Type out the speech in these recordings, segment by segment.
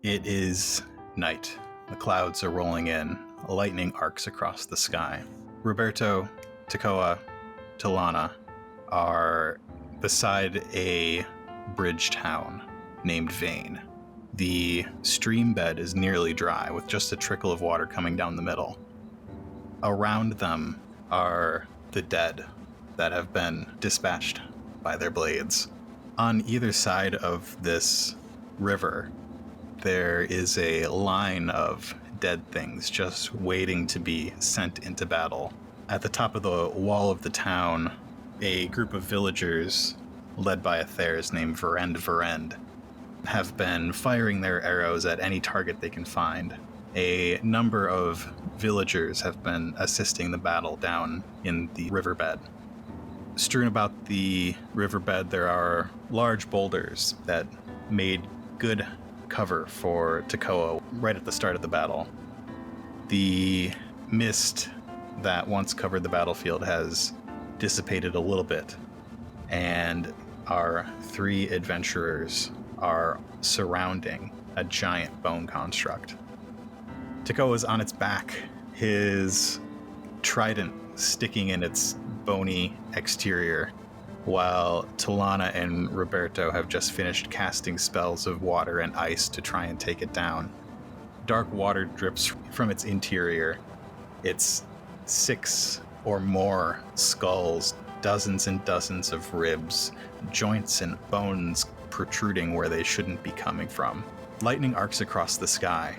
It is night. The clouds are rolling in. Lightning arcs across the sky. Rabberto, Tekoa, Tullana are beside a bridge town named Vane. The stream bed is nearly dry, with just a trickle of water coming down the middle. Around them are the dead that have been dispatched by their blades. On either side of this river, there is a line of dead things just waiting to be sent into battle. At the top of the wall of the town, a group of villagers, led by a Thayers named Varend, have been firing their arrows at any target they can find. A number of villagers have been assisting the battle down in the riverbed. Strewn about the riverbed, there are large boulders that made good cover for Tekoa right at the start of the battle. The mist that once covered the battlefield has dissipated a little bit, and our three adventurers are surrounding a giant bone construct. Tekoa is on its back, his trident sticking in its bony exterior, while Tullana and Rabberto have just finished casting spells of water and ice to try and take it down. Dark water drips from its interior. Its 6 or more skulls, dozens and dozens of ribs, joints and bones protruding where they shouldn't be coming from. Lightning arcs across the sky,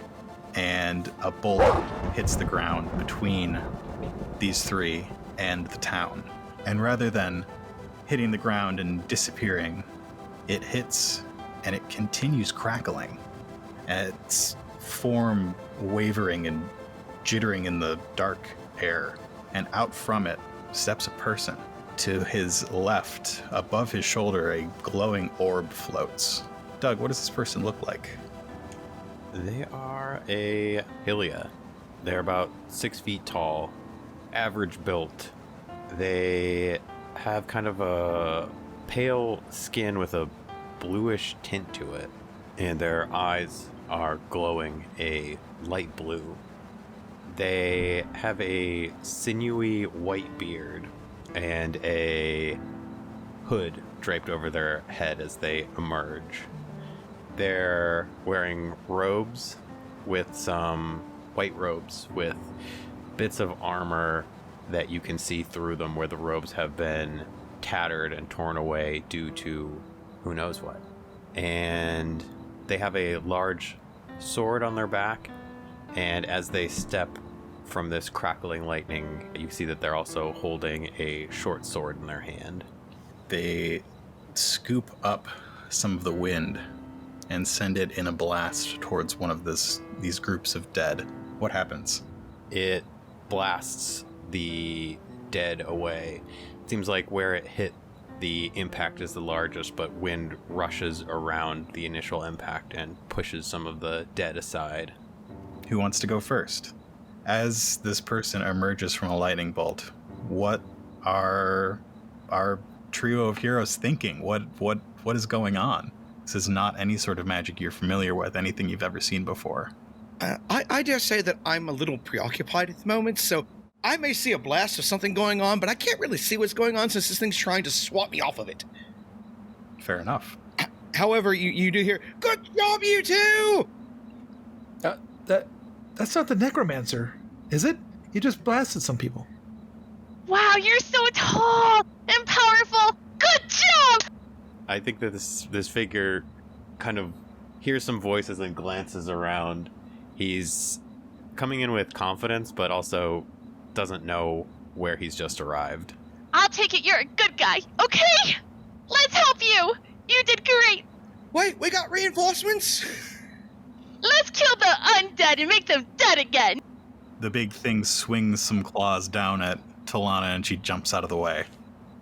and a bolt hits the ground between these three and the town. And rather than hitting the ground and disappearing, it hits and it continues crackling, and its form wavering and jittering in the dark air. And out from it steps a person. To his left, above his shoulder, a glowing orb floats. Doug, what does this person look like? They are a Hylia. They're about 6 feet tall, average built. They have kind of a pale skin with a bluish tint to it, and their eyes are glowing a light blue. They have a sinewy white beard and a hood draped over their head as they emerge. They're wearing robes with some white robes with bits of armor that you can see through them, where the robes have been tattered and torn away due to who knows what. And they have a large sword on their back, and as they step from this crackling lightning, you see that they're also holding a short sword in their hand. They scoop up some of the wind and send it in a blast towards one of these groups of dead. What happens? It blasts the dead away. It seems like where it hit, the impact is the largest, but wind rushes around the initial impact and pushes some of the dead aside. Who wants to go first? As this person emerges from a lightning bolt, what are our trio of heroes thinking? What is going on? This is not any sort of magic you're familiar with, anything you've ever seen before. I dare say that I'm a little preoccupied at the moment, so I may see a blast of something going on, but I can't really see what's going on since this thing's trying to swat me off of it. Fair enough. However, you do hear, "Good job, you two!" That's not the necromancer, is it? He just blasted some people. Wow, you're so tall and powerful. Good job! I think that this figure kind of hears some voices and glances around. He's coming in with confidence, but also doesn't know where he's just arrived. I'll take it you're a good guy, okay? Let's help you! You did great! Wait, we got reinforcements? Let's kill the undead and make them dead again! The big thing swings some claws down at Tullana, and she jumps out of the way.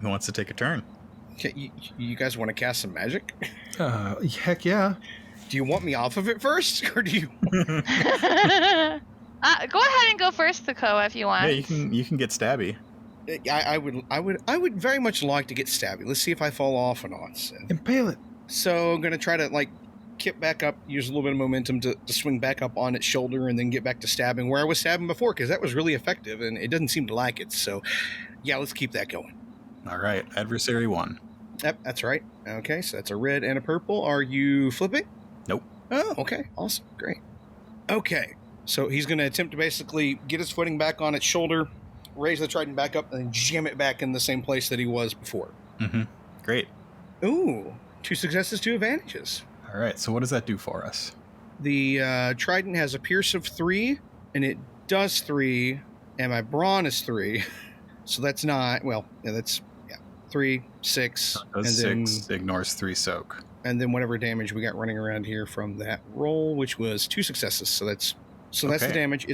Who wants to take a turn? Okay, you guys want to cast some magic? Heck yeah. Do you want me off of it first, or do you? Go ahead and go first, Tekoa, if you want. Yeah, you can get stabby. I would very much like to get stabby. Let's see if I fall off or not. So. Impale it. So I'm gonna try to kip back up, use a little bit of momentum to swing back up on its shoulder, and then get back to stabbing where I was stabbing before, because that was really effective, and it doesn't seem to like it. So, yeah, let's keep that going. All right, adversary 1. Yep, that's right. Okay, so that's a red and a purple. Are you flipping? Nope. Oh, okay. Awesome. Great. Okay, so he's going to attempt to basically get his footing back on its shoulder, raise the trident back up, and then jam it back in the same place that he was before. Mm-hmm. Great. Ooh, 2 successes, 2 advantages. All right, so what does that do for us? The trident has a pierce of 3, and it does 3, and my brawn is 3. So that's not, well, yeah, that's 3, 6, and Does then 6, ignores 3 soak. and then whatever damage we got running around here from that roll, which was 2 successes. So that's the Okay. damage.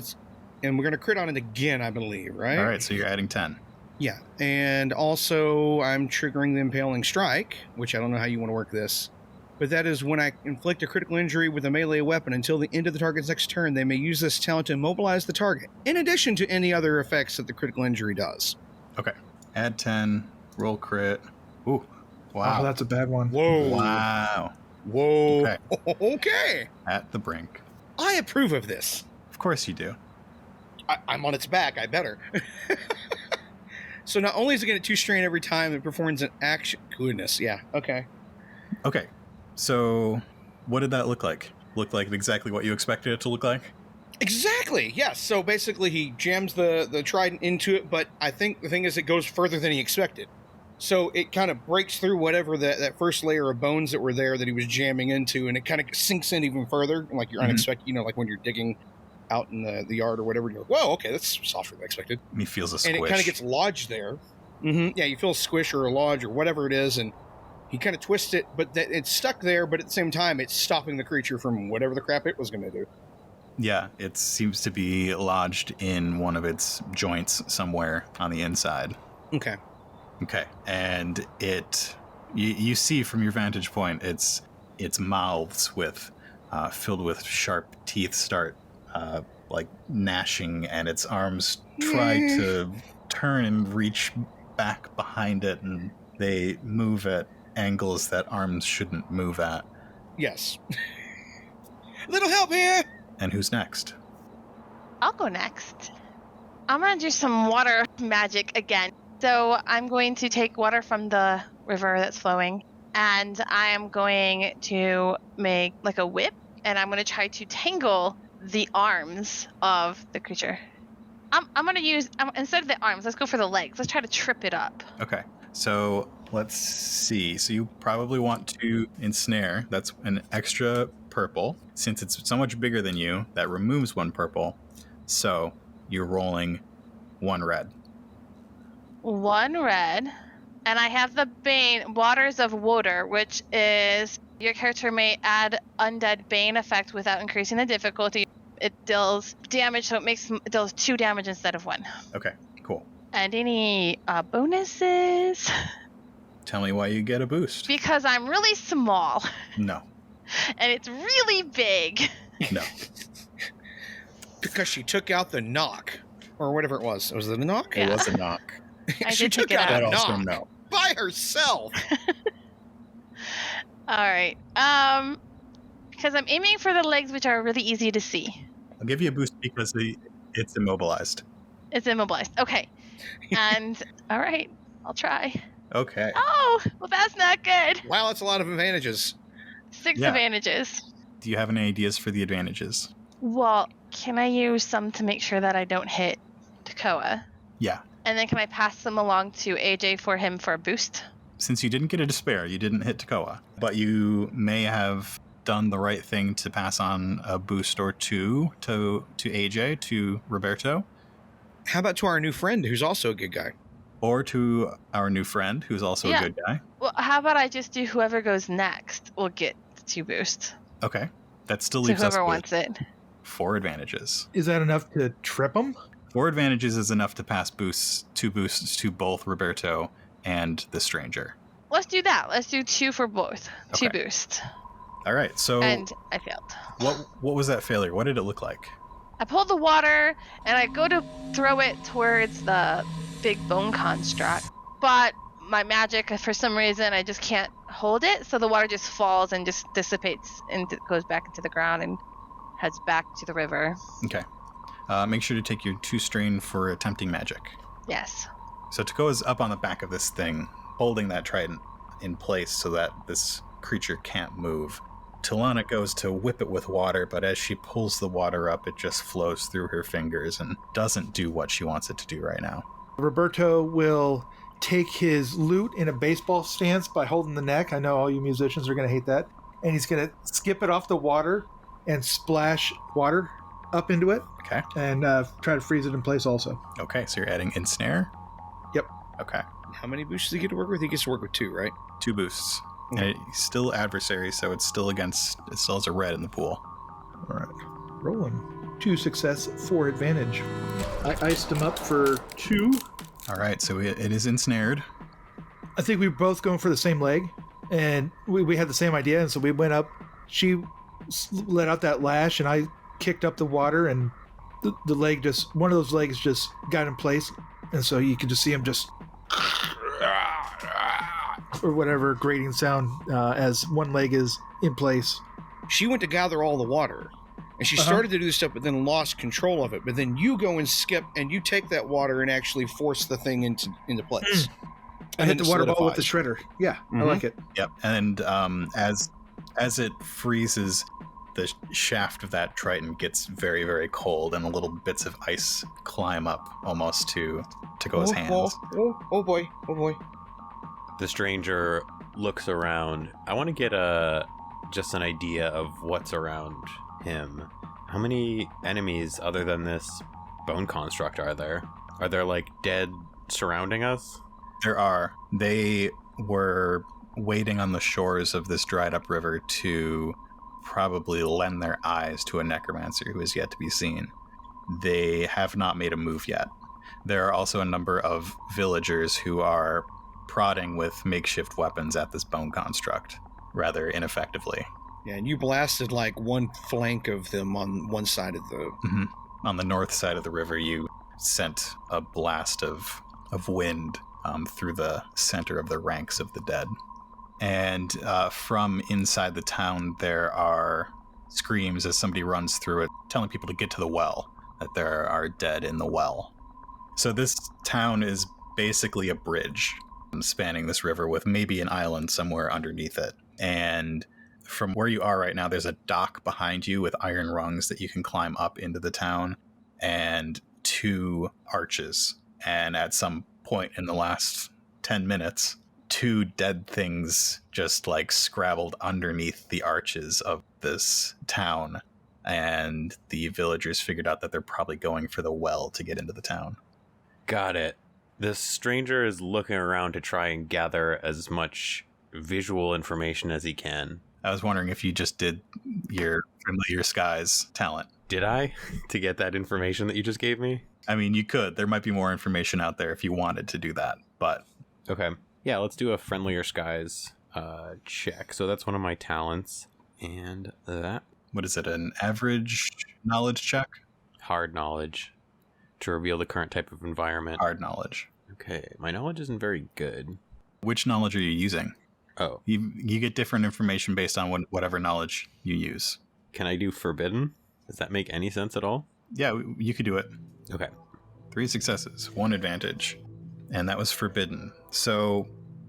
And we're gonna crit on it again, I believe, right? All right, so you're adding 10. Yeah, and also I'm triggering the impaling strike, which I don't know how you want to work this, but that is when I inflict a critical injury with a melee weapon until the end of the target's next turn. They may use this talent to immobilize the target, in addition to any other effects that the critical injury does. Okay. Add 10, roll crit. Ooh, Oh, wow. that's a bad one. Whoa! Wow. Whoa! Okay. Okay, At the brink. I approve of this. Of course you do. I'm on its back. I better. So not only is it going to 2 strain every time it performs an action. Goodness, yeah. Okay. Okay, so what did that look like? Looked like exactly what you expected it to look like? Exactly. Yes. So basically, he jams the trident into it, but I think the thing is, it goes further than he expected. So it kind of breaks through whatever that first layer of bones that were there that he was jamming into, and it kind of sinks in even further, like you're Mhm. unexpected. You know, like when you're digging out in the yard or whatever. You're like, whoa, okay, that's softer than I expected. He feels a squish. And it kind of gets lodged there. Mm-hmm. Yeah, you feel a squish or a lodge or whatever it is, and he kind of twists it, but it's stuck there. But at the same time, it's stopping the creature from whatever the crap it was going to do. Yeah, it seems to be lodged in one of its joints somewhere on the inside. Okay. Okay, and you see from your vantage point, its mouths filled with sharp teeth start like gnashing, and its arms try to turn and reach back behind it, and they move at angles that arms shouldn't move at. Yes. Little help here. And who's next? I'll go next. I'm gonna do some water magic again. So I'm going to take water from the river that's flowing, and I am going to make like a whip, and I'm going to try to tangle the arms of the creature. I'm going to use, instead of the arms, let's go for the legs. Let's try to trip it up. Okay, so let's see. So you probably want to ensnare. That's an extra purple. Since it's so much bigger than you, that removes 1 purple. So you're rolling 1 red. 1 red, and I have the Bane Waters of Water, which is your character may add undead Bane effect without increasing the difficulty. It deals damage, so it deals 2 damage instead of 1. Okay, cool. And any bonuses? Tell me why you get a boost. Because I'm really small, No, and it's really big. no. Because she took out the knock, or whatever it was. Was it a knock? Yeah. It was a knock. I She did took take it out out. a But also knock no. by herself. All right. Because I'm aiming for the legs, which are really easy to see. I'll give you a boost because it's immobilized. It's immobilized. Okay. And all right, I'll try. Okay. Oh, well, that's not good. Wow, that's a lot of advantages. 6 Yeah. advantages. Do you have any ideas for the advantages? Well, can I use some to make sure that I don't hit Tekoa? Yeah. And then can I pass them along to AJ for him for a boost? Since you didn't get a despair, you didn't hit Tekoa, but you may have done the right thing to pass on a boost or 2 to AJ, to Rabberto, How about to our new friend, who's also a good guy? or to our new friend, who's also Yeah. a good guy. Well, how about I just do whoever goes next will get 2 boosts. Okay. That still So leaves us whoever with wants it. 4 advantages. Is that enough to trip him? 4 advantages is enough to pass 2 boosts to both Rabberto and the stranger. Let's do that. Let's do 2 for both. 2 Okay. boosts. All right. So And I failed. what was that failure? What did it look like? I pull the water and I go to throw it towards the big bone construct, but my magic, for some reason, I just can't hold it, so the water just falls and just dissipates and goes back into the ground and heads back to the river. Okay. Make sure to take your 2 strain for attempting magic. Yes. So Tekoa's up on the back of this thing, holding that trident in place so that this creature can't move. Tullana goes to whip it with water, but as she pulls the water up, it just flows through her fingers and doesn't do what she wants it to do right now. Rabberto will take his lute in a baseball stance by holding the neck. I know all you musicians are going to hate that. And he's going to skip it off the water and splash water up into it. Okay. And try to freeze it in place also. Okay, so you're adding Ensnare? Yep. Okay. How many boosts does he get to work with? He gets to work with 2, right? 2 boosts. And he's still adversary, so it still has a red in the pool. All right. Rolling. 2 success, 4 advantage. I iced him up for 2. All right, so it is ensnared. I think we were both going for the same leg, and we had the same idea, and so we went up. She let out that lash, and I kicked up the water, and the leg just, one of those legs just got in place, and so you could just see him just, or whatever grating sound as one leg is in place. She went to gather all the water, and she started to do this stuff, but then lost control of it. But then you go and skip, and you take that water and actually force the thing into place. I hit the water ball with the shredder. Yeah, I like it. Yep, and as it freezes, the shaft of that trident gets very, very cold, and the little bits of ice climb up almost to Tekoa's hands. Oh boy. The stranger looks around. I want to get just an idea of what's around him. How many enemies other than this bone construct are there? Are there like dead surrounding us? There are. They were waiting on the shores of this dried up river to probably lend their eyes to a necromancer who is yet to be seen. They have not made a move yet. There are also a number of villagers who are prodding with makeshift weapons at this bone construct, rather ineffectively. Yeah, and you blasted like one flank of them on one side of the... Mm-hmm. On the north side of the river, you sent a blast of wind through the center of the ranks of the dead. And from inside the town, there are screams as somebody runs through it, telling people to get to the well, that there are dead in the well. So this town is basically a bridge spanning this river with maybe an island somewhere underneath it. And from where you are right now, there's a dock behind you with iron rungs that you can climb up into the town, and 2 arches. And at some point in the last 10 minutes, 2 dead things just like scrabbled underneath the arches of this town. And the villagers figured out that they're probably going for the well to get into the town. Got it. The stranger is looking around to try and gather as much visual information as he can. I was wondering if you just did your Familiar Skies talent. Did I? To get that information that you just gave me? I mean, you could. There might be more information out there if you wanted to do that, but... Okay. Yeah, let's do a Friendlier Skies check. So that's one of my talents. And that... What is it, an average knowledge check? Hard knowledge. To reveal the current type of environment. Hard knowledge. Okay, my knowledge isn't very good. Which knowledge are you using? Oh. You get different information based on whatever knowledge you use. Can I do Forbidden? Does that make any sense at all? Yeah, you could do it. Okay. 3 successes, 1 advantage. And that was Forbidden. So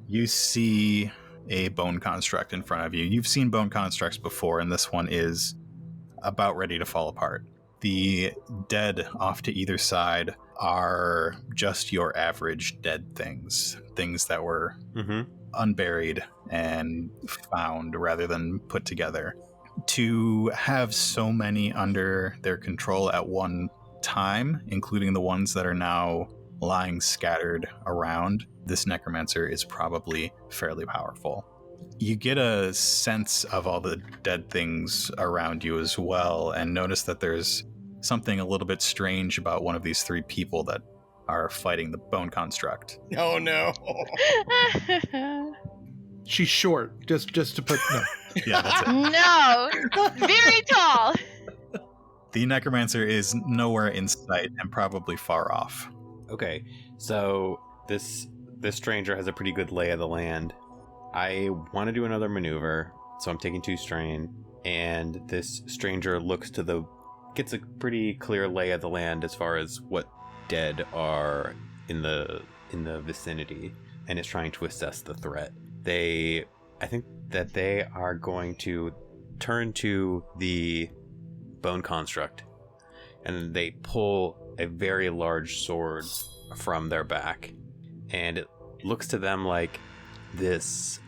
you see a bone construct in front of you. You've seen bone constructs before, and this one is about ready to fall apart. The dead off to either side are just your average dead things that were unburied and found rather than put together. To have so many under their control at one time, including the ones that are now lying scattered around, this necromancer is probably fairly powerful. You get a sense of all the dead things around you as well, and notice that there's something a little bit strange about one of these 3 people that are fighting the bone construct. Oh no. She's short, just to put... No. Yeah, that's it. No! Very tall! The necromancer is nowhere in sight and probably far off. Okay, so this stranger has a pretty good lay of the land. I want to do another maneuver, so I'm taking 2 strain, and this stranger gets a pretty clear lay of the land as far as what dead are in the vicinity, and is trying to assess the threat. I think that they are going to turn to the bone construct, and they pull a very large sword from their back, and it looks to them like this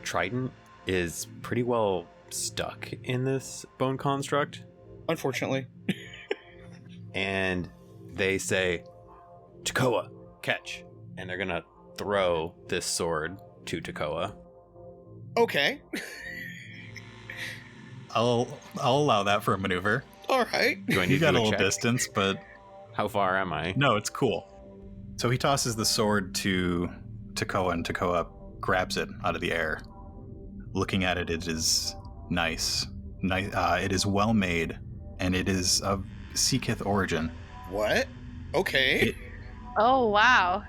trident is pretty well stuck in this bone construct, Unfortunately. and they say, "Tekoa, catch," and they're gonna throw this sword to Tekoa. Okay. I'll allow that for a maneuver. All right. Do I need You got to a do little check? distance, but How far am I? no, it's cool. So he tosses the sword to Tekoa, and Tekoa grabs it out of the air. Looking at it, it is nice. It is well made, and it is of Seekith origin. What? Okay. It Oh, wow.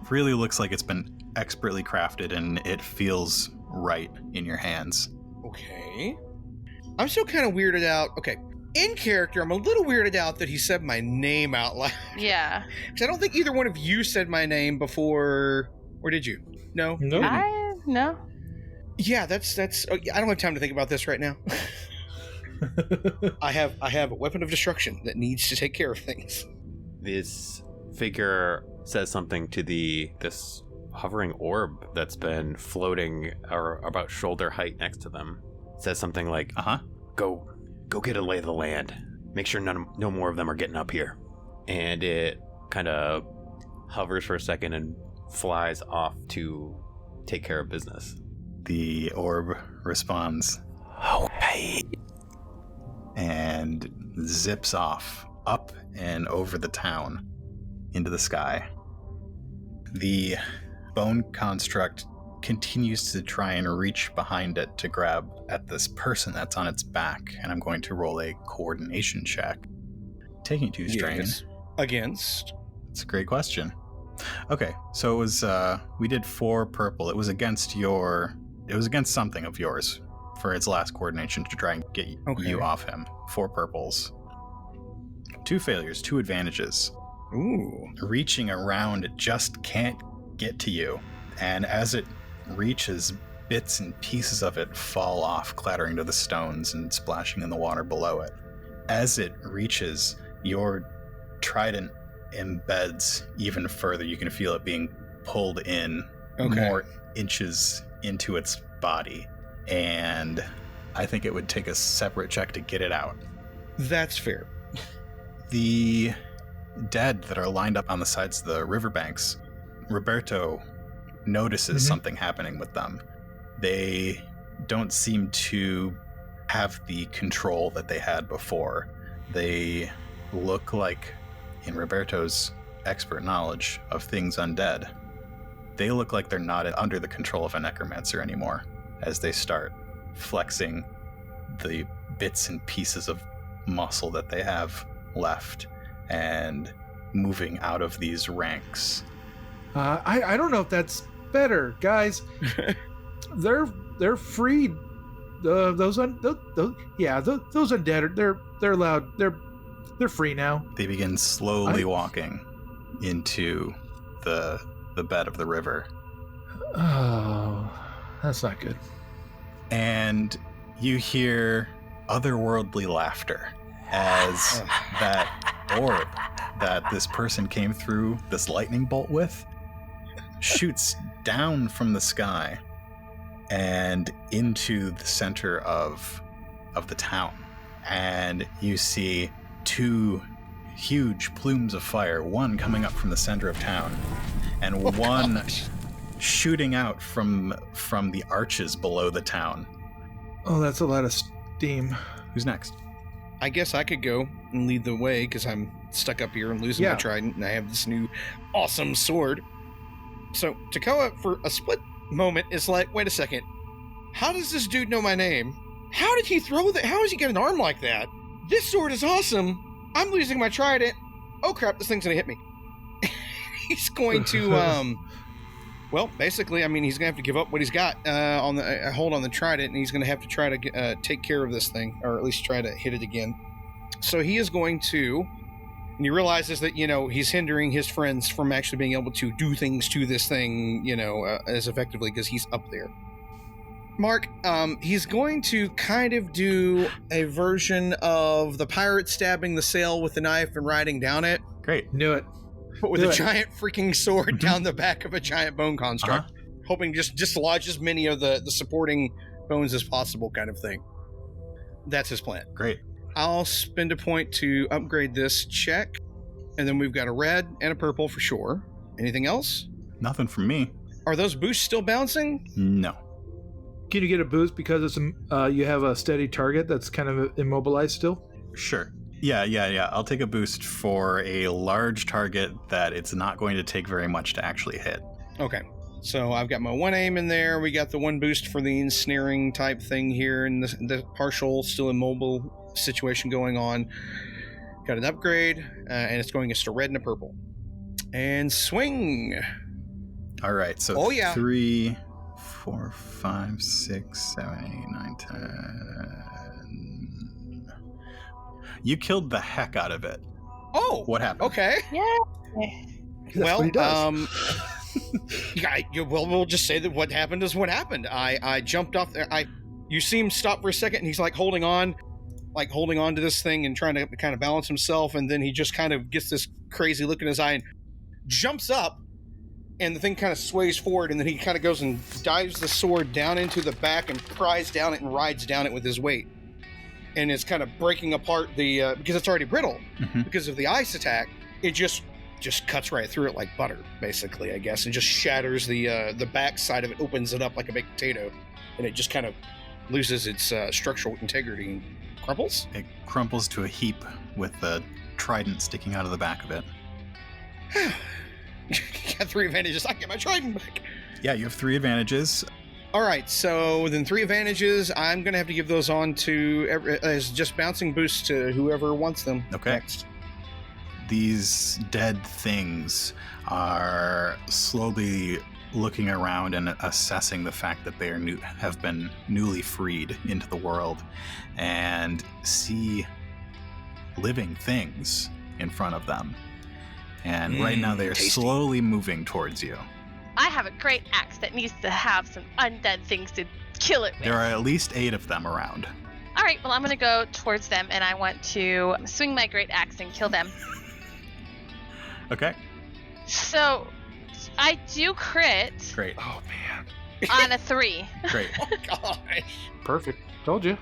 really looks like it's been expertly crafted, and it feels right in your hands. Okay. I'm still kind of weirded out. Okay. In character, I'm a little weirded out that he said my name out loud. Yeah. Because I don't think either one of you said my name before. Or did you? No? Nope. No. Yeah, that's. I don't have time to think about this right now. I have a weapon of destruction that needs to take care of things. This figure says something to this hovering orb that's been floating or about shoulder height next to them. It says something like, Go get a lay of the land. Make sure no more of them are getting up here." And it kind of hovers for a second and flies off to take care of business. The orb responds, "Okay." and zips off, up and over the town, into the sky. The bone construct continues to try and reach behind it to grab at this person that's on its back, and I'm going to roll a coordination check. Taking 2 strain. Yes. Against. It's a great question. Okay, so it was, we did 4 purple. It was against something of yours for its last coordination to try and get you off him. 4 purples. 2 failures, 2 advantages. Ooh. Reaching around, it just can't get to you. And as it reaches, bits and pieces of it fall off, clattering to the stones and splashing in the water below it. As it reaches, your trident embeds even further. You can feel it being pulled in more inches into its body. And I think it would take a separate check to get it out. That's fair. The dead that are lined up on the sides of the riverbanks, Rabberto notices something happening with them. They don't seem to have the control that they had before. They look like, in Rabberto's expert knowledge of things undead, they look like they're not under the control of a necromancer anymore, as they start flexing the bits and pieces of muscle that they have left and moving out of these ranks. I don't know if that's better, guys. They're freed. Those undead they're allowed. They're free now. They begin slowly walking into the bed of the river. Oh, that's not good. And you hear otherworldly laughter as that orb that this person came through this lightning bolt with shoots down from the sky and into the center of the town. And you see 2 huge plumes of fire, one coming up from the center of town and one shooting out from the arches below the town. Oh, that's a lot of steam. Who's next? I guess I could go and lead the way because I'm stuck up here and losing my trident, and I have this new awesome sword. So Tekoa, for a split moment, is like, wait a second. How does this dude know my name? How did he throw that? How does he get an arm like that? This sword is awesome. I'm losing my trident. Oh crap, this thing's gonna hit me. He's going to Well, basically, I mean, he's going to have to give up what he's got on the hold on the trident, and he's going to have to try to take care of this thing, or at least try to hit it again. So he is going to, and he realizes that, he's hindering his friends from actually being able to do things to this thing, as effectively because he's up there. Mark, he's going to kind of do a version of the pirate stabbing the sail with the knife and riding down it. Great. Knew it. But with a giant freaking sword down the back of a giant bone construct. Hoping just dislodge as many of the supporting bones as possible kind of thing. That's his plan. Great. I'll spend a point to upgrade this check. And then we've got a red and a purple for sure. Anything else? Nothing from me. Are those boosts still bouncing? No. Can you get a boost because it's you have a steady target that's kind of immobilized still? Sure. Yeah. I'll take a boost for a large target that it's not going to take very much to actually hit. Okay. So I've got my one aim in there. We got the one boost for the ensnaring type thing here, and the partial, still immobile situation going on. Got an upgrade, and it's going against a red and a purple. And swing. All right. So Oh, yeah. 3, 4, 5, 6, 7, 8, 9, 10. You killed the heck out of it. Oh. What happened? Okay. Yeah. That's what he does. We'll just say that what happened is what happened. I jumped off there. You see him stop for a second, and he's like holding on to this thing and trying to kind of balance himself, and then he just kind of gets this crazy look in his eye and jumps up, and the thing kind of sways forward, and then he kind of goes and dives the sword down into the back and pries down it and rides down it with his weight. And it's kind of breaking apart the because it's already brittle because of the ice attack. It just cuts right through it like butter, basically, I guess, and just shatters the back side of it, opens it up like a baked potato, and it just kind of loses its structural integrity and crumples. It crumples to a heap with the trident sticking out of the back of it. Got 3 advantages. I get my trident back. Yeah, you have 3 advantages. All right, so then 3 advantages. I'm going to have to give those on to as just bouncing boosts to whoever wants them. Okay. Next. These dead things are slowly looking around and assessing the fact that they have been newly freed into the world and see living things in front of them. And right now they are tasty. slowly moving towards you. I have a great axe that needs to have some undead things to kill it with. There are at least 8 of them around. All right, well, I'm going to go towards them, and I want to swing my great axe and kill them. Okay, So I do crit great. Oh, man. on a 3. Great. Oh, gosh. Perfect. Told you.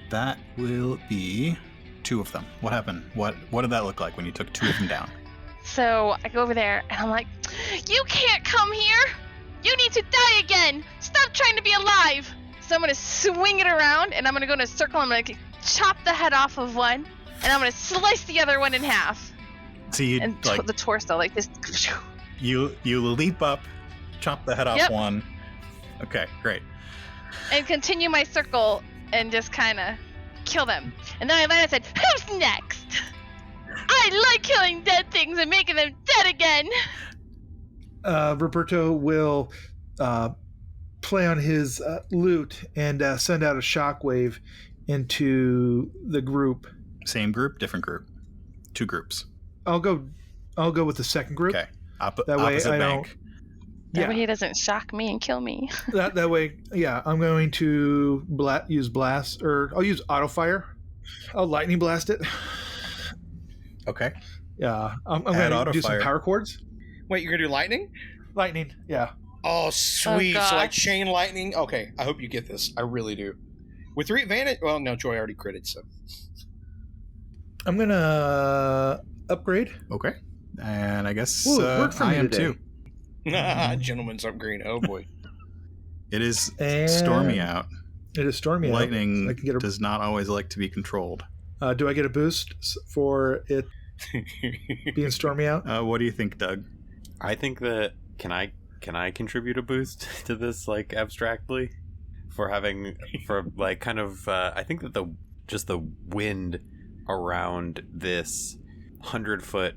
That will be 2 of them. What happened? What did that look like when you took 2 of them down? So I go over there, and I'm like, you can't come here! You need to die again! Stop trying to be alive! So I'm going to swing it around, and I'm going to go in a circle, I'm going to chop the head off of one, and I'm going to slice the other one in half. So you And the torso, like this. you leap up, chop the head off Yep. one. Okay, great. And continue my circle, and just kind of kill them. And then I landed and said, who's next? I like killing dead things and making them dead again! Rabberto will play on his lute and send out a shockwave into the group. Same group, different group. 2 groups. I'll go with the second group. Okay. That way opposite I bank. That way Yeah. he doesn't shock me and kill me. That way, yeah. I'm going to use blast, or I'll use auto fire. I'll lightning blast it. Okay. Yeah, I'm Add going to do some auto-fire. power chords. Wait, you're going to do lightning? Lightning, yeah. Oh, sweet. Oh, So like gosh. chain lightning? Okay, I hope you get this. I really do. With 3 advantage? Well, no, Joy already critted, so. I'm going to upgrade. Okay. And I guess Ooh, it worked for I me am today. too. Gentleman's upgrade. Oh, boy. It is And stormy out. It is stormy out. Lightning I can get a, does not always like to be controlled. do I get a boost for it being stormy out? What do you think, Doug? I think that can I contribute a boost to this, like, abstractly, for like kind of I think that the wind around this 100-foot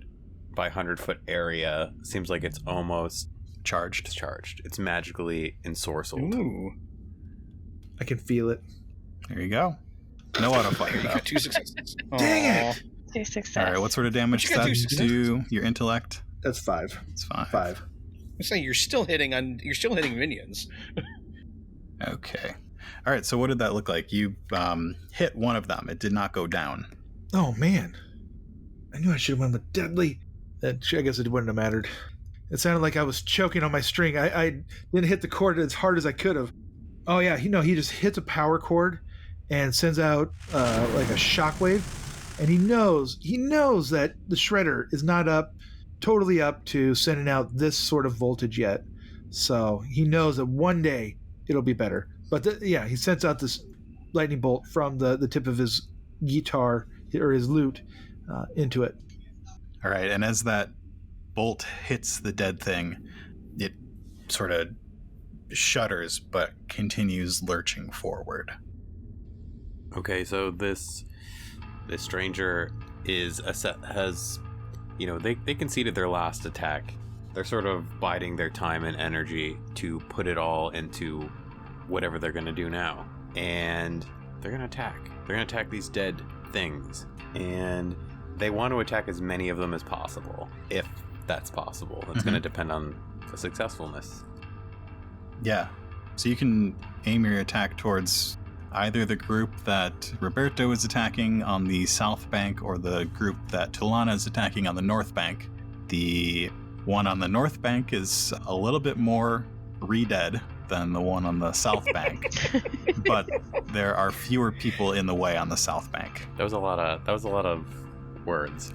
by 100-foot area seems like it's almost charged. It's charged. It's magically ensorcelled. Ooh. I can feel it. There you go. No auto fire You though. got 2 successes. Dang Aw. it! 2 success. All right, what sort of damage You does got that 2 successes. do? Your intellect? That's 5. It's 5. 5. I'm saying you're still hitting minions. Okay. All right, so what did that look like? You hit one of them. It did not go down. Oh man, I knew I should have went with deadly. I guess it wouldn't have mattered. It sounded like I was choking on my string. I didn't hit the cord as hard as I could have. Oh yeah, he just hits a power cord and sends out like a shockwave, and he knows that the shredder is not totally up to sending out this sort of voltage yet. So he knows that one day it'll be better. But he sends out this lightning bolt from the tip of his guitar or his lute into it. All right, and as that bolt hits the dead thing, it sort of shudders but continues lurching forward. Okay, so this stranger has they conceded their last attack. They're sort of biding their time and energy to put it all into whatever they're going to do now. And they're going to attack. They're going to attack these dead things. And they want to attack as many of them as possible, if that's possible. It's going to depend on the successfulness. Yeah. So you can aim your attack towards either the group that Rabberto is attacking on the south bank or the group that Tullana is attacking on the north bank. The one on the north bank is a little bit more re-dead than the one on the south bank, but there are fewer people in the way on the south bank. That was a lot of words.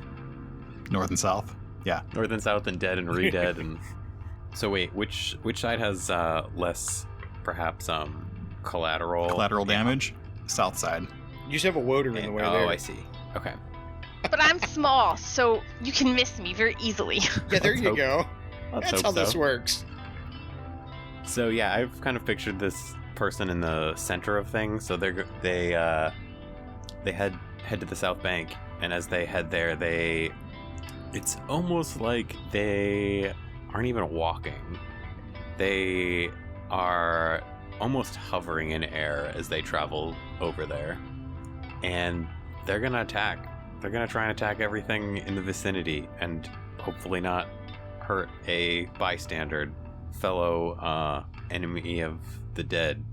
North and south? Yeah. North and south and dead and re-dead. And so wait, which side has less perhaps collateral damage? South side. You just have a woder in the way there. Oh, I see. Okay. But I'm small, so you can miss me very easily. Yeah, there Let's you hope- go. Let's That's hope how this so. works. So yeah, I've kind of pictured this person in the center of things. So they head to the south bank, and as they head there, it's almost like they aren't even walking. They are almost hovering in air as they travel over there, and they're gonna attack. They're gonna try and attack everything in the vicinity, and hopefully not hurt a bystander, fellow enemy of the dead.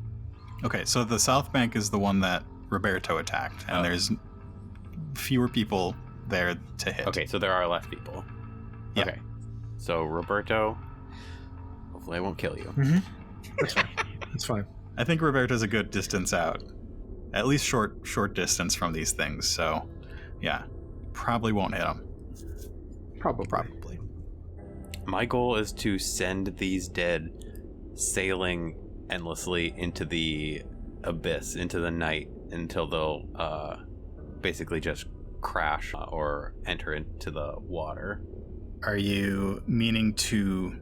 Okay, so the south bank is the one that Rabberto attacked, and there's fewer people there to hit. Okay, so there are less people. Yeah. Okay, so Rabberto, hopefully I won't kill you. Mm-hmm. That's fine. That's fine. I think Roberto's a good distance out. At least short distance from these things, so yeah. Probably won't hit him. Probably. My goal is to send these dead sailing endlessly into the abyss, into the night, until they'll basically just crash or enter into the water. Are you meaning to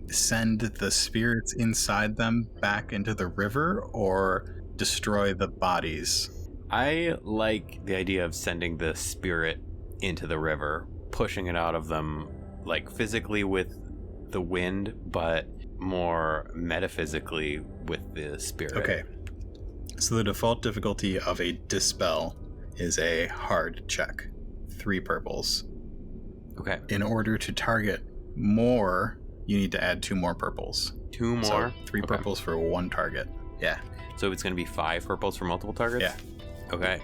send the spirits inside them back into the river or destroy the bodies? I like the idea of sending the spirit into the river, pushing it out of them, like physically with the wind, but more metaphysically with the spirit. Okay. So the default difficulty of a dispel is a hard check. 3 purples. Okay. In order to target more, you need to add 2 more purples. 2 more? So 3 Okay. purples for 1 target. Yeah. So it's going to be 5 purples for multiple targets? Yeah. Okay.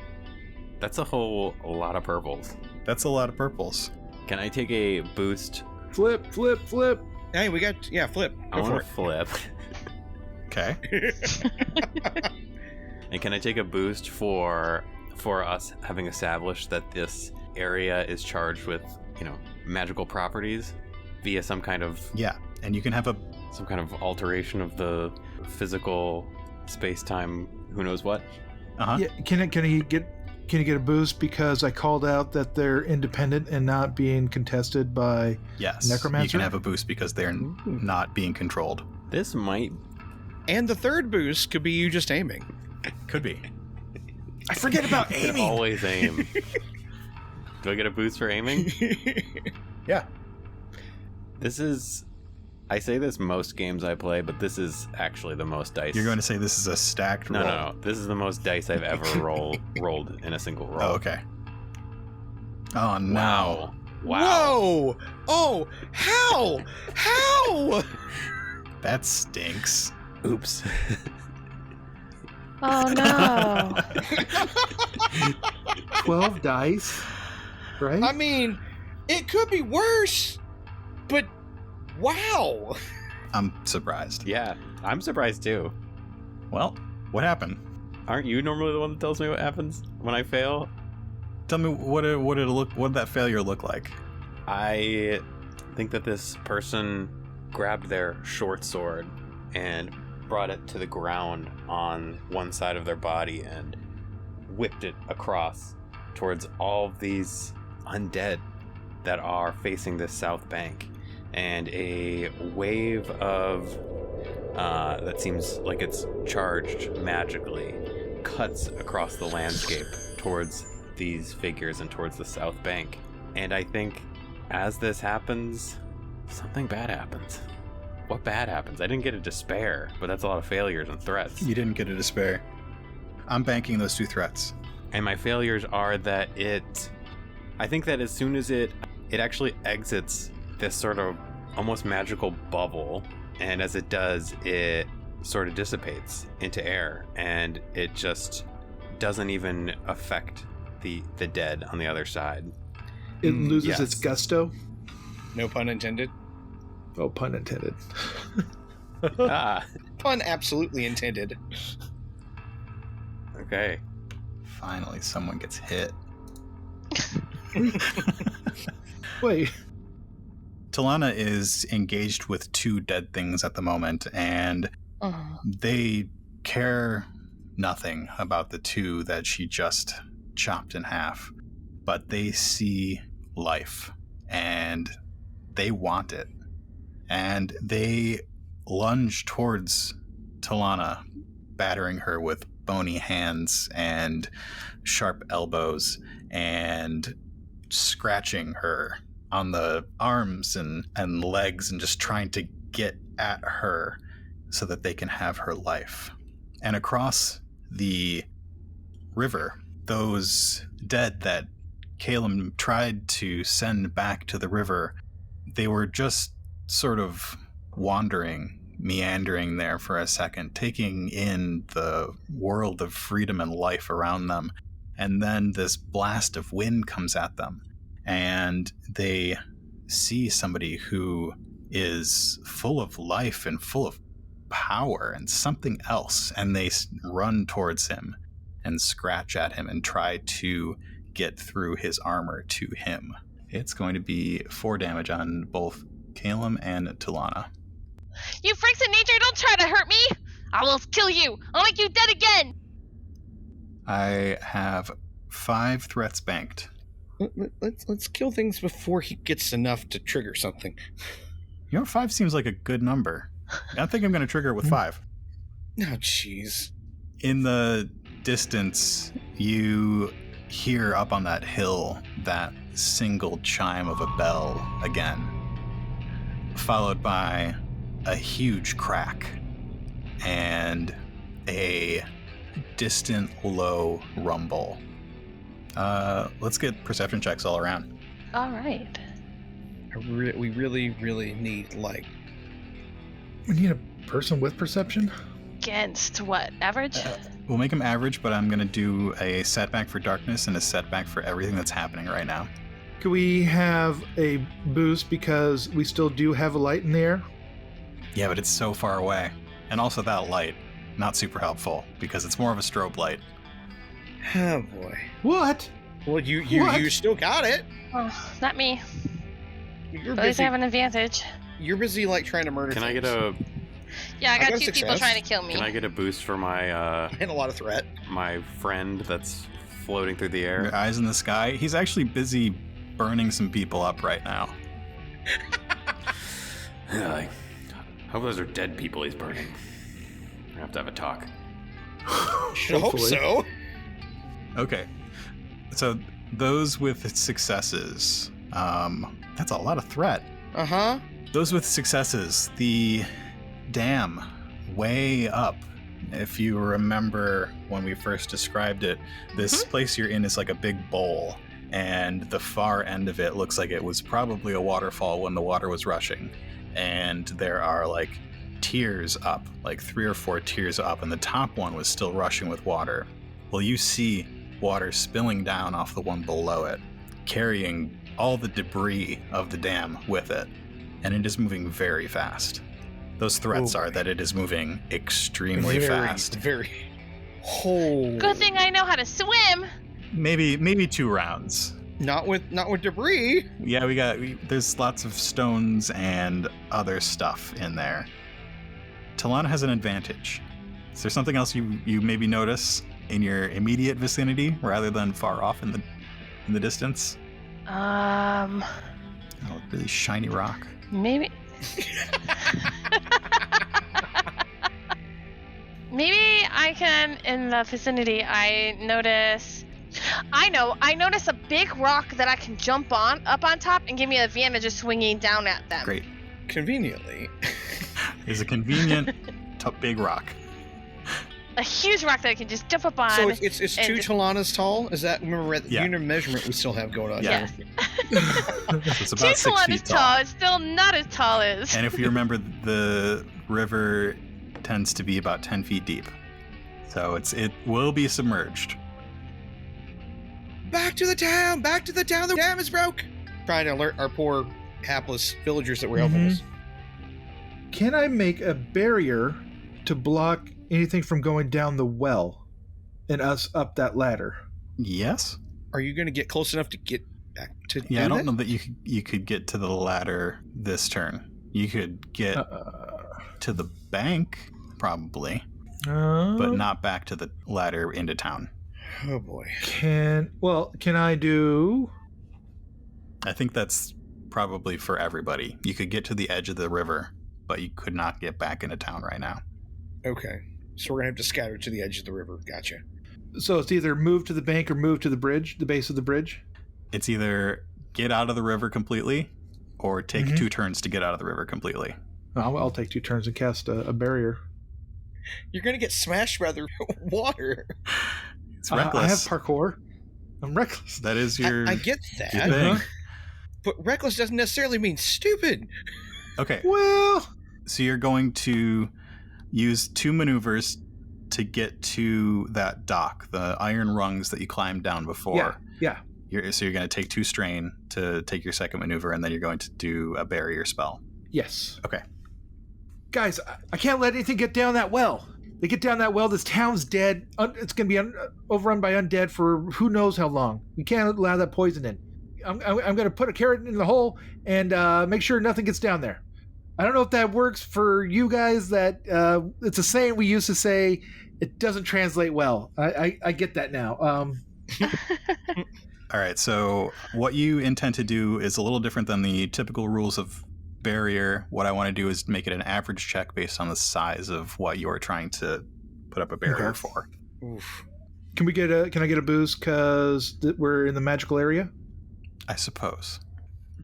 That's a whole lot of purples. That's a lot of purples. Can I take a boost? Flip. Hey, we got flip. I Go for want to flip. Okay. it. And can I take a boost for us having established that this area is charged with, magical properties via some kind of Yeah. And you can have alteration of the physical space-time, who knows what? Uh-huh. Yeah. Can he get a boost because I called out that they're independent and not being contested by Yes. Necromancer? You can have a boost because they're not being controlled. This might... And the third boost could be you just aiming. Could be. I forget about I can aiming. always aim. Do I get a boost for aiming? Yeah. This is I say this most games I play, but this is actually the most dice. You're going to say this is a stacked roll? No. This is the most dice I've ever rolled in a single roll. Oh, okay. Oh, no. Wow. Whoa! Oh, how? How? That stinks. Oops. Oh no. 12 dice, right? I mean, it could be worse, but wow. I'm surprised. Yeah, I'm surprised too. Well, what happened? Aren't you normally the one that tells me what happens when I fail? Tell me what did that failure look like? I think that this person grabbed their short sword and brought it to the ground on one side of their body and whipped it across towards all of these undead that are facing this south bank. And a wave of that seems like it's charged magically cuts across the landscape towards these figures and towards the south bank. And I think as this happens, something bad happens. What bad happens? I didn't get a despair, but that's a lot of failures and threats. You didn't get a despair. I'm banking those 2 threats. And my failures are that I think that as soon as it actually exits this sort of almost magical bubble, and as it does, it sort of dissipates into air, and it just doesn't even affect the dead on the other side. It loses yes. its gusto. No pun intended. Oh, pun intended. Ah, Pun absolutely intended. okay. Finally, someone gets hit. Wait. Tullana is engaged with 2 dead things at the moment, and they care nothing about the 2 that she just chopped in half. But they see life, and they want it. And they lunge towards Tullana, battering her with bony hands and sharp elbows, and scratching her on the arms and legs, and just trying to get at her so that they can have her life. And across the river, those dead that Caleb tried to send back to the river, they were just sort of wandering, meandering there for a second, taking in the world of freedom and life around them. And then this blast of wind comes at them, and they see somebody who is full of life and full of power and something else, and they run towards him and scratch at him and try to get through his armor to him. It's going to be 4 damage on both Caleb and Tullana. You freaks in nature, don't try to hurt me! I will kill you! I'll make you dead again! I have 5 threats banked. Let's kill things before he gets enough to trigger something. You know, 5 seems like a good number. I think I'm going to trigger it with 5. Oh, jeez. In the distance, you hear up on that hill that single chime of a bell again, followed by a huge crack and a distant low rumble. Let's get perception checks all around. All right. We really need light. We need a person with perception? Against what? Average? We'll make them average, but I'm going to do a setback for darkness and a setback for everything that's happening right now. Could we have a boost because we still do have a light in the air? Yeah, but it's so far away. And also that light, not super helpful, because it's more of a strobe light. Oh, boy. What? Well, What? you still got it. Oh, not me. You're But at least I busy, have an advantage. you're busy, like, trying to murder Can I things. get a Yeah, I I got got 2 people success. trying to kill me. Can I get a boost for my And a lot of threat. my friend that's floating through the Your air? eyes in the sky. He's actually busy burning some people up right now. Like, hope those are dead people he's burning. I have to have a talk. Should hope Hopefully. so. Okay. So those with successes, that's a lot of threat. Uh-huh. Those with successes, the dam way up. If you remember when we first described it, this place you're in is like a big bowl, and the far end of it looks like it was probably a waterfall when the water was rushing. And there are like tiers up, like 3 or 4 tiers up, and the top one was still rushing with water. Well, you see water spilling down off the one below it, carrying all the debris of the dam with it, and it is moving very fast. Those threats are that it is moving extremely fast. Very. Oh. Good thing I know how to swim. Maybe 2 rounds. Not with debris. Yeah, there's lots of stones and other stuff in there. Tullana has an advantage. Is there something else you maybe notice in your immediate vicinity rather than far off in the distance? Oh, really shiny rock. Maybe. Maybe I can, in the vicinity, I notice a big rock that I can jump up on top and give me an advantage of swinging down at them. Great. Conveniently. There's a convenient big rock. A huge rock that I can just jump up on. So it's 2 Tullanas tall? Is that, remember, at the Yeah. unit of measurement we still have going on Yeah. here? It's 2 about 6 Tullana's feet tall. It's still not as tall as. And if you remember, the river tends to be about 10 feet deep. So it will be submerged. Back to the town! Back to the town! The dam is broke! Trying to alert our poor, hapless villagers that were helping us. Can I make a barrier to block anything from going down the well and us up that ladder? Yes? Are you going to get close enough to get back to Yeah, I don't know that? that you could get to the ladder this turn. You could get to the bank, probably, but not back to the ladder into town. Oh boy. Can I do... I think that's probably for everybody. You could get to the edge of the river, but you could not get back into town right now. Okay. So we're going to have to scatter to the edge of the river. Gotcha. So it's either move to the bank or move to the bridge, the base of the bridge? It's either get out of the river completely or take 2 turns to get out of the river completely. I'll take 2 turns and cast a barrier. You're going to get smashed by the water. It's reckless. I have parkour. I'm reckless. That is your I get that. your thing. But reckless doesn't necessarily mean stupid. Okay. Well... So you're going to use 2 maneuvers to get to that dock, the iron rungs that you climbed down before. Yeah. So you're going to take 2 strain to take your second maneuver, and then you're going to do a barrier spell. Yes. Okay. Guys, I can't let anything get down that well. They get down that well, this town's dead. It's going to be overrun by undead for who knows how long. We can't allow that poison in. I'm going to put a carrot in the hole and make sure nothing gets down there. I don't know if that works for you guys. That it's a saying we used to say. It doesn't translate well. I get that now. All right. So what you intend to do is a little different than the typical rules of barrier. What I want to do is make it an average check based on the size of what you're trying to put up a barrier for. Oof. Can I get a boost because we're in the magical area? I suppose.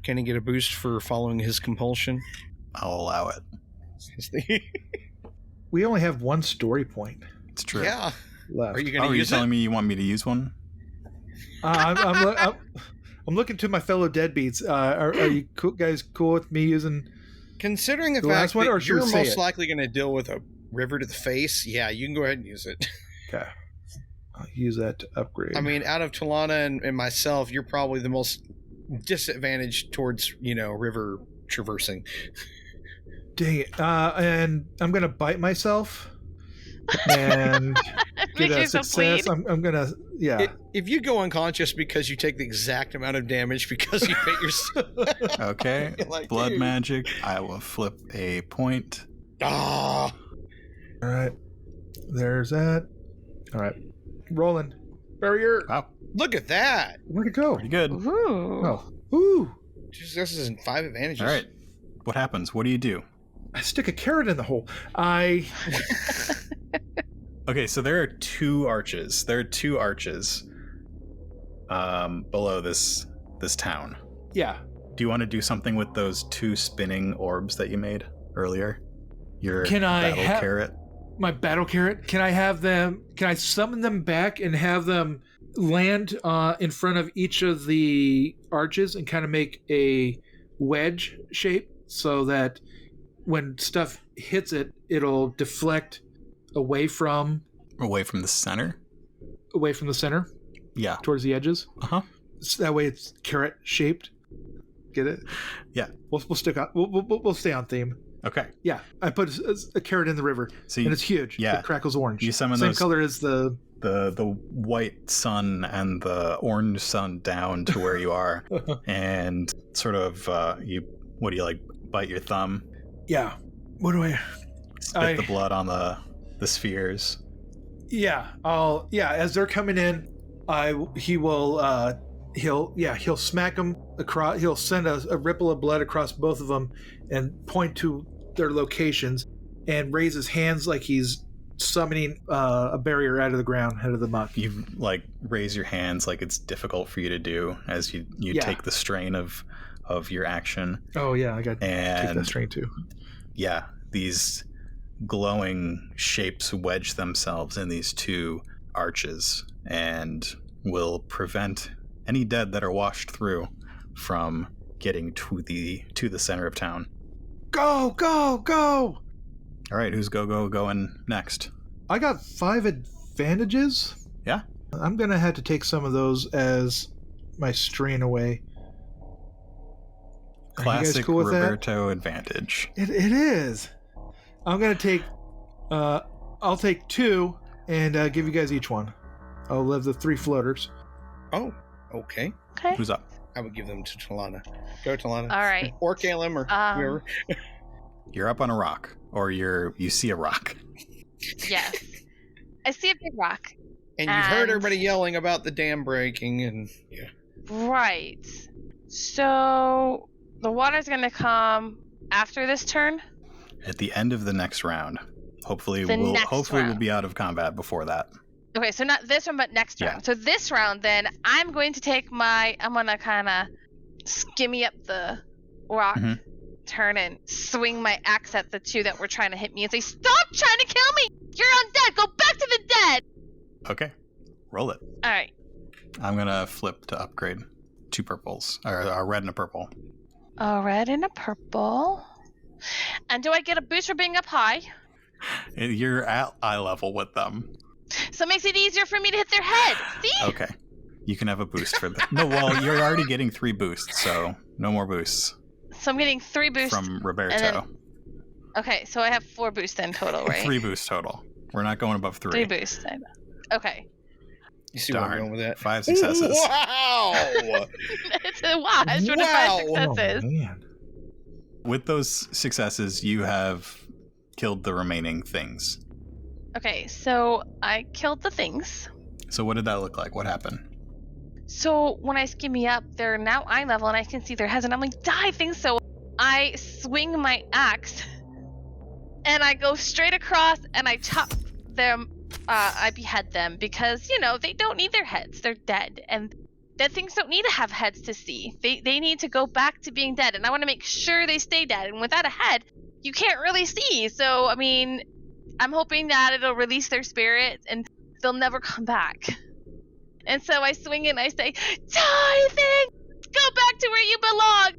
Can he get a boost for following his compulsion? I'll allow it. We only have 1 story point It's true. Yeah. left. Are you going to Are you use telling it? me you want me to use one? I'm looking to my fellow deadbeats. Are you guys cool with me using... Considering the The fact last one, that or should we you're say most it? likely going to deal with a river to the face, yeah, you can go ahead and use it. Okay. I'll use that to upgrade. I mean, out of Tullana and myself, you're probably the most disadvantaged towards, river traversing. Dang it. And I'm going to bite myself and get Make a yourself success. bleed. I'm going to, yeah. If you go unconscious because you take the exact amount of damage because you hit yourself. Okay. Like, Blood dude. magic. I will flip a point. Ah. All right. There's that. All right. Rolling. Barrier. Wow. Look at that. Where'd it go? Pretty good. Ooh. Oh. Ooh. Just, this is in 5 advantages. All right. What happens? What do you do? I stick a carrot in the hole. Okay, so there are 2 arches. There are 2 arches below this town. Yeah. Do you want to do something with those 2 spinning orbs that you made earlier? Your Can I battle carrot? My battle carrot? Can I summon them back and have them land in front of each of the arches and kind of make a wedge shape so that when stuff hits it, it'll deflect away from the center? Away from the center? Yeah. Towards the edges? Uh-huh. So that way it's carrot shaped. Get it? Yeah. We'll stick on. We'll stay on theme. Okay. Yeah, I put a carrot in the river, and it's huge. Yeah. It crackles orange. You summon same those, color as the white sun and the orange sun down to where you are, and sort of what do you like? Bite your thumb? Yeah. What do I? Spit the blood on the spheres. Yeah. As they're coming in, he'll smack them across. He'll send a ripple of blood across both of them and point to their locations and raise his hands like he's summoning a barrier out of the ground, out of the muck. You raise your hands like it's difficult for you to do as you take the strain of your action. Oh yeah, I got to take that strain too. Yeah, these glowing shapes wedge themselves in these 2 arches and will prevent any dead that are washed through from getting to the center of town. Go, go, go! All right, who's going next? I got 5 advantages. Yeah. I'm going to have to take some of those as my strain away. Classic cool Rabberto advantage. It is. I'm going to take... I'll take 2 and give you guys each one. I'll leave the 3 floaters. Oh, okay. Okay. Who's up? I would give them to Tullana. Go, Tullana. All right. Or Calum, or whoever. You're up on a rock, or you see a rock. Yes. I see a big rock. And you've heard everybody yelling about the dam breaking, and yeah. Right. So the water's going to come after this turn? At the end of the next round. Hopefully round. we'll be out of combat before that. Okay, so not this one, but next round. Yeah. So this round, then, I'm going to I'm going to kind of skimmy up the rock, turn and swing my axe at the 2 that were trying to hit me and say, "Stop trying to kill me! You're undead! Go back to the dead!" Okay. Roll it. All right. I'm going to flip to upgrade 2 purples, or a red and a purple. A red and a purple. And do I get a boost for being up high? You're at eye level with them. So it makes it easier for me to hit their head. See? Okay. You can have a boost for that. No, well, you're already getting 3 boosts, so no more boosts. So I'm getting 3 boosts. From Rabberto. Okay, so I have 4 boosts then total, right? 3 boosts total. We're not going above 3. 3 boosts then. Okay. You see where I'm going with that? 5 successes. Wow! It's a wow. I showed 5 successes. Oh, man. With those successes, you have killed the remaining things. Okay, so I killed the things. So what did that look like? What happened? So when I skimmy up, they're now eye level and I can see their heads and I'm like, die things. So I swing my axe and I go straight across and I chop them. I behead them because, they don't need their heads. They're dead. And dead things don't need to have heads to see. They need to go back to being dead. And I want to make sure they stay dead. And without a head, you can't really see. So, I'm hoping that it'll release their spirit and they'll never come back. And so I swing it and I say, "Die thing! Go back to where you belong!"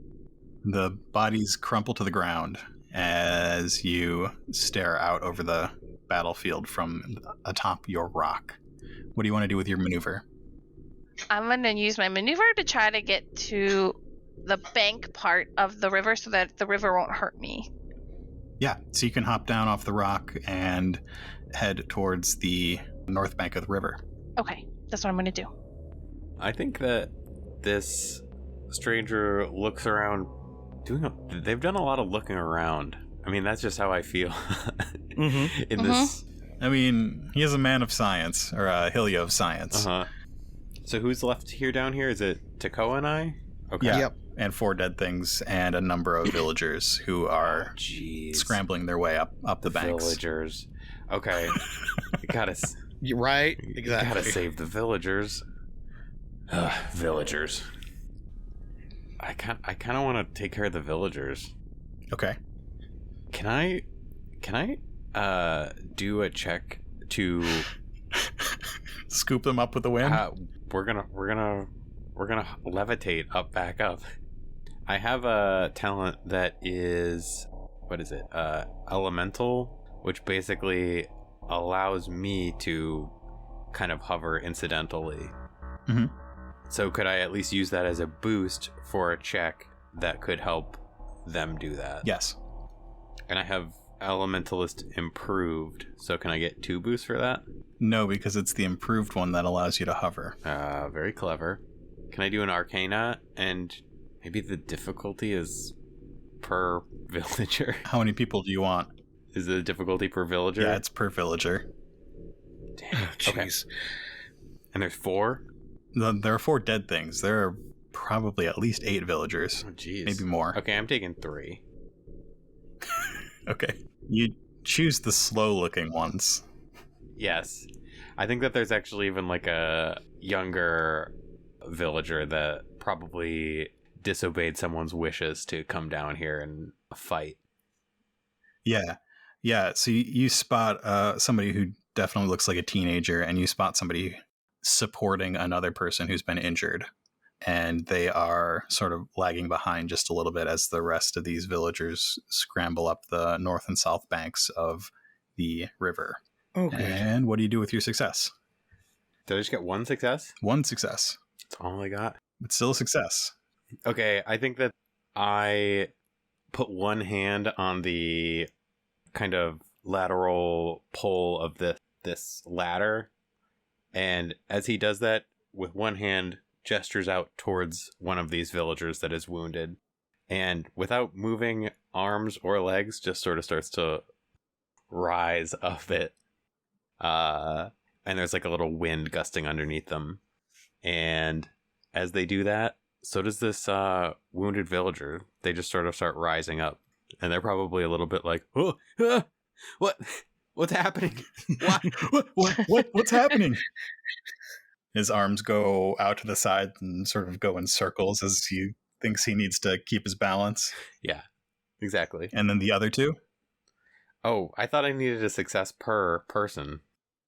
The bodies crumple to the ground as you stare out over the battlefield from atop your rock. What do you want to do with your maneuver? I'm going to use my maneuver to try to get to the bank part of the river so that the river won't hurt me. Yeah, so you can hop down off the rock and head towards the north bank of the river. Okay, that's what I'm going to do. I think that this stranger looks around. They've done a lot of looking around. That's just how I feel in this. He is a man of science, or a Hilya of science. So who's left here down here? Is it Tekoa and I? Okay. Yeah. Yep. And 4 dead things and a number of villagers who are scrambling their way up the banks. Villagers. Okay. You're right. Exactly. Gotta save the villagers. Villagers. I kind of want to take care of the villagers. Okay. Can I do a check to Scoop them up with the wind? we're gonna levitate back up. I have a talent that is, what is it? Elemental, which basically allows me to kind of hover incidentally. Mm-hmm. So could I at least use that as a boost for a check that could help them do that? Yes. And I have Elementalist improved, so can I get 2 boosts for that? No, because it's the improved one that allows you to hover. Very clever. Can I do an Arcana, and maybe the difficulty is per villager? How many people do you want? Is the difficulty per villager? Yeah, it's per villager. Damn. Okay. Jeez. And there's 4? There are 4 dead things. There are probably at least 8 villagers. Oh, jeez. Maybe more. Okay, I'm taking 3. Okay. You choose the slow-looking ones. Yes. I think that there's actually even like a younger villager that probably disobeyed someone's wishes to come down here and fight. Yeah. Yeah, so you spot somebody who definitely looks like a teenager, and you spot somebody supporting another person who's been injured. And they are sort of lagging behind just a little bit as the rest of these villagers scramble up the north and south banks of the river. Okay. And what do you do with your success? Did I just get 1 success? 1 success. That's all I got. It's still a success. Okay, I think that I put one hand on the kind of lateral pole of this ladder, and as he does that, with one hand, gestures out towards one of these villagers that is wounded, and without moving arms or legs, just sort of starts to rise up it. And there's like a little wind gusting underneath them. And as they do that, so does this wounded villager. They just sort of start rising up. And they're probably a little bit like, oh, what's happening? What's happening? His arms go out to the side and sort of go in circles as he thinks he needs to keep his balance. Yeah, exactly. And then the other 2? Oh, I thought I needed a success per person.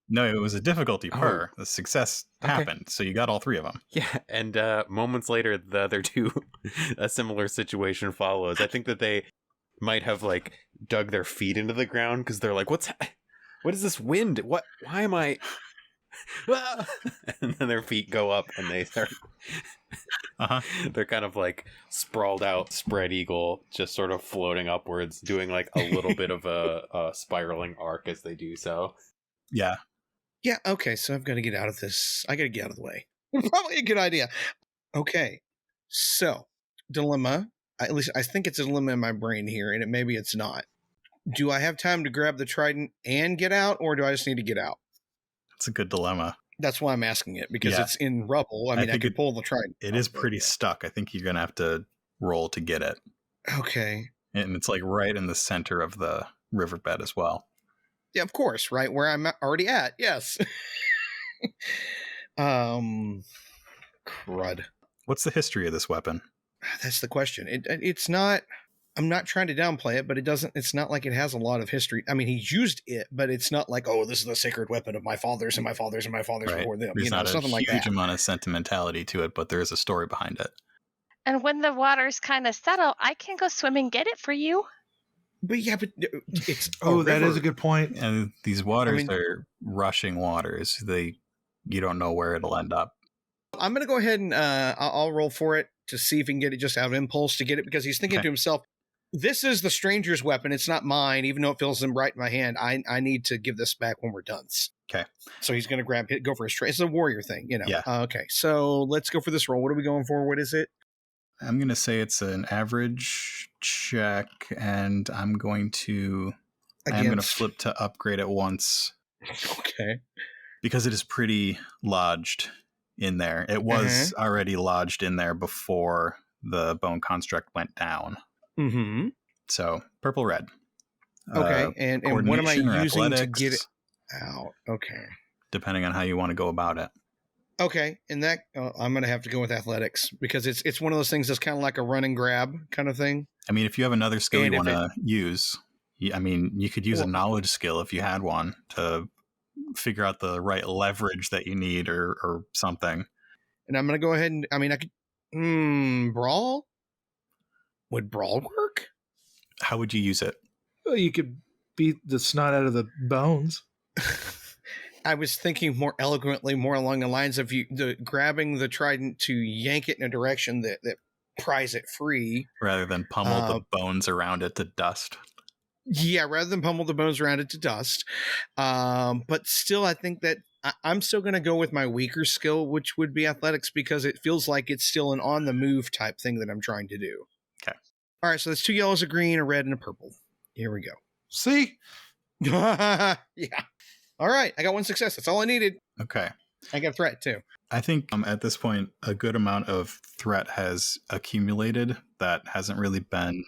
No, it was a difficulty per. The success happened, so you got all 3 of them. Yeah, and moments later, the other 2, a similar situation follows. I think that they might have like dug their feet into the ground because they're like, what is this wind? Why am I... And then their feet go up and they start... They're kind of like sprawled out, spread eagle, just sort of floating upwards, doing like a little bit of a spiraling arc as they do so. Yeah. Yeah, okay, so I've got to get out of this. I got to get out of the way. Probably a good idea. Okay, so, dilemma. At least I think it's a dilemma in my brain here, and maybe it's not. Do I have time to grab the trident and get out, or do I just need to get out? It's a good dilemma. That's why I'm asking it, because it's in rubble. I mean, I could pull the trident. It is pretty stuck. I think you're going to have to roll to get it. Okay. And it's like right in the center of the riverbed as well. Yeah, of course, right where I'm already at. Yes. Crud. What's the history of this weapon? That's the question. It's not. I'm not trying to downplay it, but it's not like it has a lot of history. I mean, he's used it, but it's not like, oh, this is the sacred weapon of my fathers and my fathers and my fathers before them. There's not something a like huge that. amount of sentimentality to it, but there is a story behind it. And when the waters kind of settle, I can go swim and get it for you. But it's that is a good point. And these waters are rushing waters. You don't know where it'll end up. I'm going to go ahead and I'll roll for it to see if he can get it just out of impulse to get it, because he's thinking to himself, this is the stranger's weapon. It's not mine, even though it feels right in my hand. I need to give this back when we're done. Okay. So he's going to go for his trade. It's a warrior thing, Yeah. Okay. So let's go for this roll. What are we going for? What is it? I'm going to say it's an average check, and I'm going to flip to upgrade it once. Okay. Because it is pretty lodged in there. It was already lodged in there before the bone construct went down. Mm-hmm. So purple red. Okay. And what am I using athletics, to get it out? Okay. Depending on how you want to go about it. Okay, in that I'm gonna have to go with athletics because it's one of those things that's kind of like a run and grab kind of thing. I mean, if you have another skill And you if want to use, I mean, you could use a Well- knowledge skill if you had one to figure out the right leverage that you need or something. And I'm gonna go ahead and I could brawl. Would brawl work? How would you use it? Well, you could beat the snot out of the bones. I was thinking more eloquently, more along the lines of grabbing the trident to yank it in a direction that pries it free. Rather than pummel the bones around it to dust. Yeah, rather than pummel the bones around it to dust. But still, I think that I'm still going to go with my weaker skill, which would be athletics, because it feels like it's still an on-the-move type thing that I'm trying to do. Okay. All right, so that's 2 yellows, a green, a red, and a purple. Here we go. See? Yeah. All right, I got 1 success. That's all I needed. Okay. I got a threat, too. I think at this point, a good amount of threat has accumulated that hasn't really been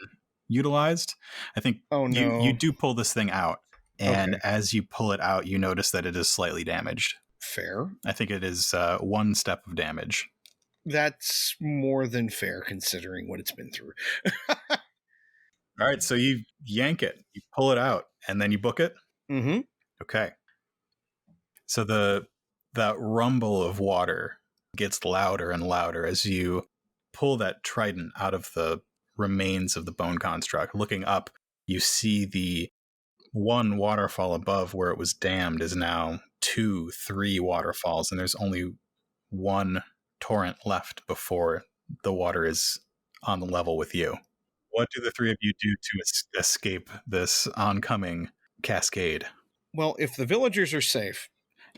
utilized. I think Oh, no. you do pull this thing out, and Okay. as you pull it out, you notice that it is slightly damaged. Fair. I think it is 1 step of damage. That's more than fair, considering what it's been through. All right, so you yank it, you pull it out, and then you book it. Mm-hmm. Okay. So that rumble of water gets louder and louder as you pull that trident out of the remains of the bone construct. Looking up, you see the one waterfall above where it was dammed is now 2, 3 waterfalls, and there's only 1 torrent left before the water is on the level with you. What do the 3 of you do to escape this oncoming cascade? Well, if the villagers are safe,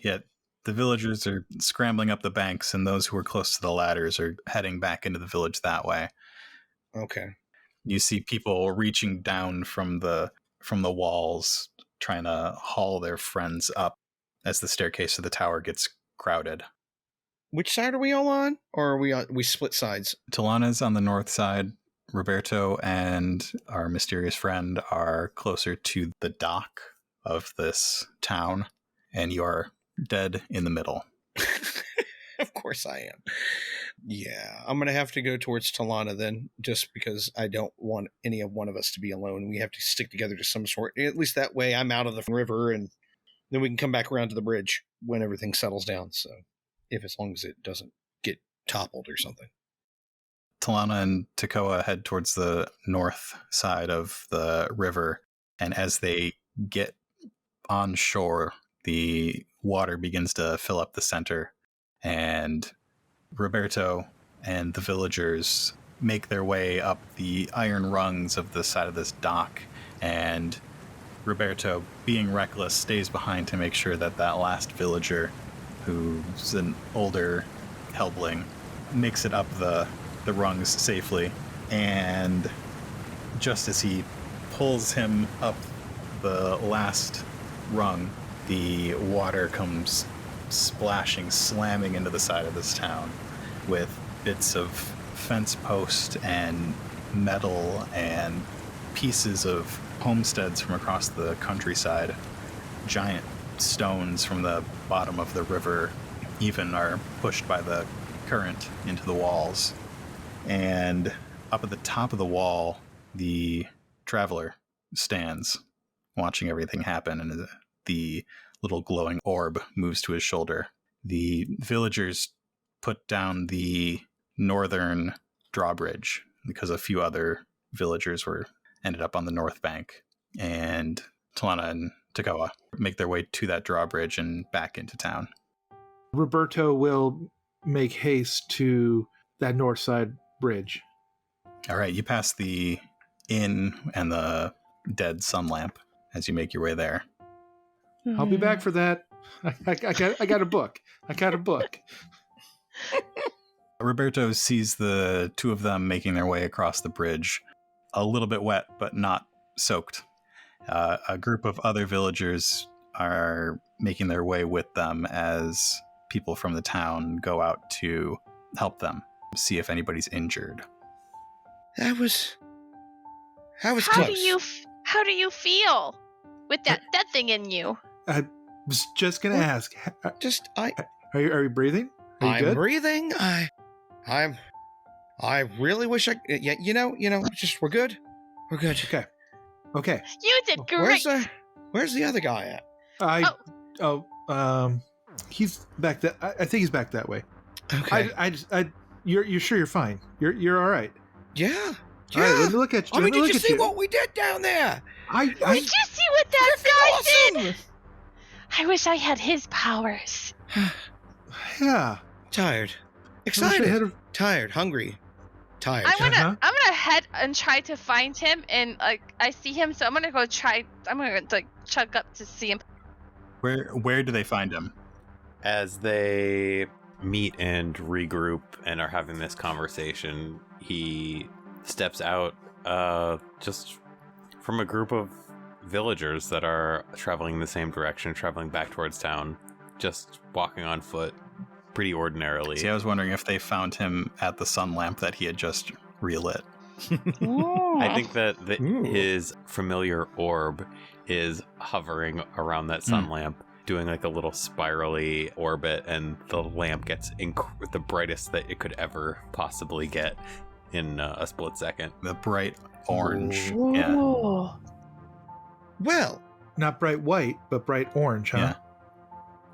Yet the villagers are scrambling up the banks, and those who are close to the ladders are heading back into the village that way. okay. You see people reaching down from the walls, trying to haul their friends up as the staircase to the tower gets crowded. Which side are we all on? Or are we split sides? Tullana's on the north side. Roberto and our mysterious friend are closer to the dock of this town, and you are dead in the middle. Of course I am. Yeah, I'm going to have to go towards Tullana then, just because I don't want any of one of us to be alone. We have to stick together to some sort. At least that way I'm out of the river, and then we can come back around to the bridge when everything settles down. So, as long as it doesn't get toppled or something. Tullana and Tekoa head towards the north side of the river, and as they get on shore, the water begins to fill up the center, and Rabberto and the villagers make their way up the iron rungs of the side of this dock, and Rabberto, being reckless, stays behind to make sure that that last villager, who's an older helbling, makes it up the rungs safely. And just as he pulls him up the last rung, the water comes splashing, slamming into the side of this town with bits of fence post and metal and pieces of homesteads from across the countryside. Giant stones from the bottom of the river even are pushed by the current into the walls. And up at the top of the wall, the traveler stands, watching everything happen, and the little glowing orb moves to his shoulder. The villagers put down the northern drawbridge because a few other villagers ended up on the north bank, and Tullana and Tekoa make their way to that drawbridge and back into town. Roberto will make haste to that north side bridge. All right, you pass the inn and the dead sun lamp as you make your way there. I'll be back for that. I got a book. I got a book. Roberto sees the 2 of them making their way across the bridge, a little bit wet, but not soaked. A group of other villagers are making their way with them as people from the town go out to help them, see if anybody's injured. That was How close. do you feel with that thing in you? I was just going to ask. Just I Are you breathing? I'm good? breathing. I really wish I. Yeah, just we're good. We're good. Okay. You did great. Where's the other guy at? He's back that. I think he's back that way. Okay. You're sure you're fine? You're all right. Yeah. All right, let me look at you. I mean, Let me did you look at see what we did down there? Did you see what that guy did? Awesome. I wish I had his powers. Yeah. Tired. I wish I had Excited. a- Tired. Hungry. Tired. I'm gonna head and try to find him, and I see him, so I'm gonna go try. I'm gonna chug up to see him. Where do they find him? As they meet and regroup and are having this conversation, he steps out just from a group of villagers that are traveling in the same direction, traveling back towards town, just walking on foot pretty ordinarily. See, I was wondering if they found him at the sun lamp that he had just relit. I think that Ooh. his familiar orb is hovering around that sun lamp, doing like a little spirally orbit, and the lamp gets the brightest that it could ever possibly get in a split second. The bright orange. Ooh. Yeah. Ooh. Well, not bright white, but bright orange, huh?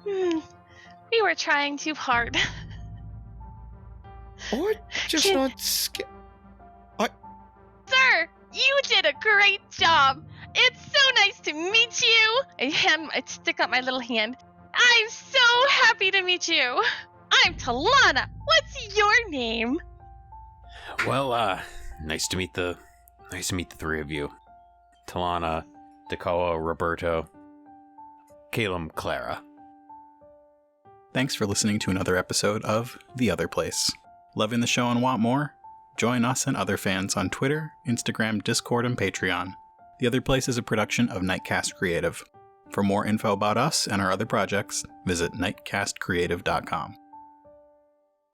Yeah. We were trying too hard. or just Can- not scared. Sir, you did a great job. It's so nice to meet you. I stick up my little hand. I'm so happy to meet you. I'm Tullana. What's your name? Well, nice to meet the three of you. Tullana, Tekoa, Rabberto, Calum, Clara. Thanks for listening to another episode of The Other Place. Loving the show and want more? Join us and other fans on Twitter, Instagram, Discord, and Patreon. The Other Place is a production of Nightcast Creative. For more info about us and our other projects, visit nightcastcreative.com.